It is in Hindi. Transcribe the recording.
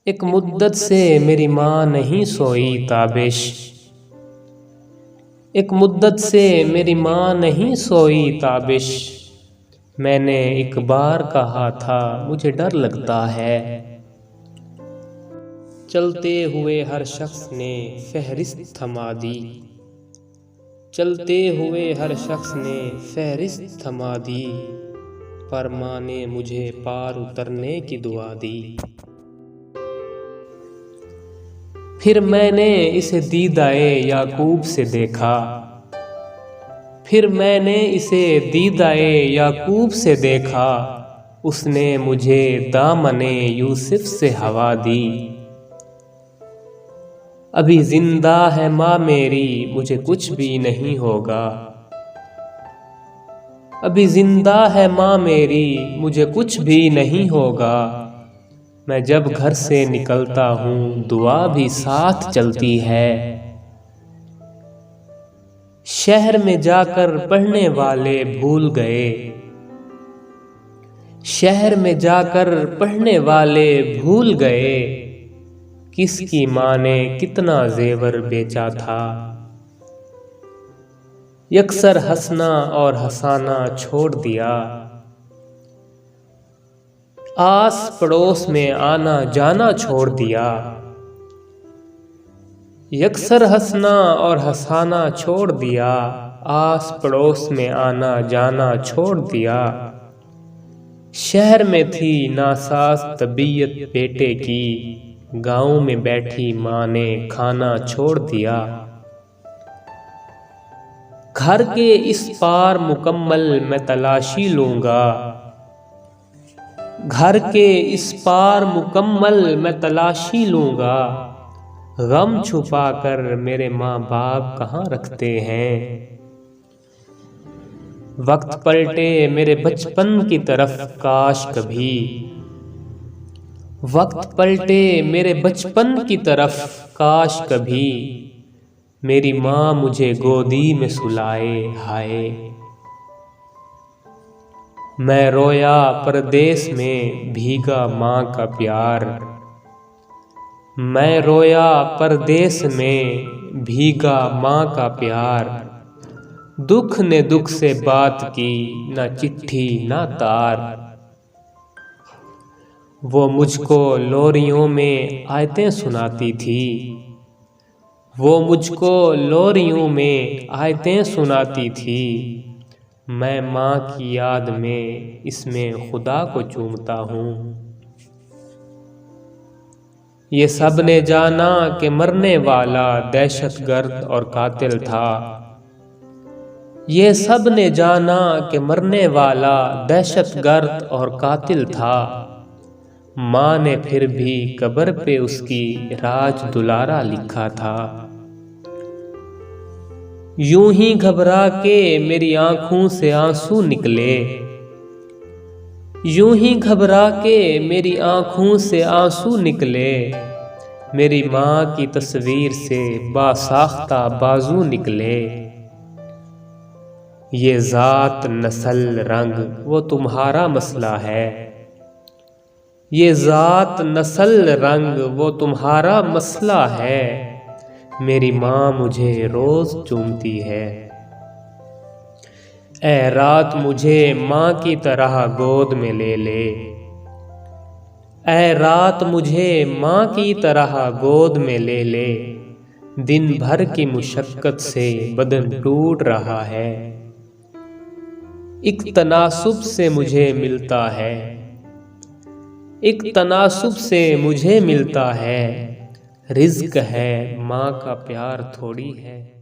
एक मुद्दत से मेरी माँ नहीं सोई ताबिश। एक मुद्दत से मेरी माँ नहीं सोई ताबिश। मैंने एक बार कहा था मुझे डर लगता है। चलते हुए हर शख्स ने फहरिस्त थमा दी। चलते हुए हर शख्स ने फहरिस्त थमा दी। पर माँ ने मुझे पार उतरने की दुआ दी। फिर मैंने इसे दीदाए याकूब से देखा। फिर मैंने इसे दीदाए याकूब से देखा। उसने मुझे दामने यूसुफ से हवा दी। अभी जिंदा है माँ मेरी, मुझे कुछ भी नहीं होगा। अभी जिंदा है माँ मेरी, मुझे कुछ भी नहीं होगा। मैं जब घर से निकलता हूँ दुआ भी साथ चलती है। शहर में जाकर पढ़ने वाले भूल गए। शहर में जाकर पढ़ने वाले भूल गए। किसकी माँ ने कितना जेवर बेचा था। यकसर हंसना और हंसाना छोड़ दिया। आस पड़ोस में आना जाना छोड़ दिया। यकसर हंसना और हंसाना छोड़ दिया। आस पड़ोस में आना जाना छोड़ दिया। शहर में थी नासाज तबीयत बेटे की। गांव में बैठी माँ ने खाना छोड़ दिया। घर के इस पार मुकम्मल मैं तलाशी लूंगा। घर के इस पार मुकम्मल मैं तलाशी लूंगा। गम छुपा कर मेरे माँ बाप कहाँ रखते हैं। वक्त पलटे मेरे बचपन की तरफ काश कभी। वक्त पलटे मेरे बचपन की तरफ काश कभी। मेरी माँ मुझे गोदी में सुलाए हाय। मैं रोया परदेस में भीगा माँ का प्यार। मैं रोया परदेस में भीगा माँ का प्यार। दुख ने दुख से बात की ना चिट्ठी ना तार। वो मुझको लोरियों में आयतें सुनाती थी। वो मुझको लोरियों में आयतें सुनाती थी। मैं माँ की याद में इसमें खुदा को चूमता हूँ। ये सब ने जाना कि मरने वाला दहशतगर्द और कातिल था। ये सब ने जाना कि मरने वाला दहशतगर्द और कातिल था। माँ ने फिर भी कब्र पे उसकी राज दुलारा लिखा था। यूं ही घबरा के मेरी आंखों से आंसू निकले। यूं ही घबरा के मेरी आंखों से आंसू निकले। मेरी माँ की तस्वीर से बासाख्ता बाजू निकले। ये जात नस्ल रंग वो तुम्हारा मसला है। ये जात नस्ल रंग वो तुम्हारा मसला है। मेरी माँ मुझे रोज चूमती है। ऐ रात मुझे माँ की तरह गोद में ले ले। ऐ रात मुझे माँ की तरह गोद में ले ले। दिन भर की मुशक्कत से बदन टूट रहा है। एक तनासुब से मुझे मिलता है। एक तनासुब से मुझे मिलता है। रिज़्क है माँ का प्यार थोड़ी है।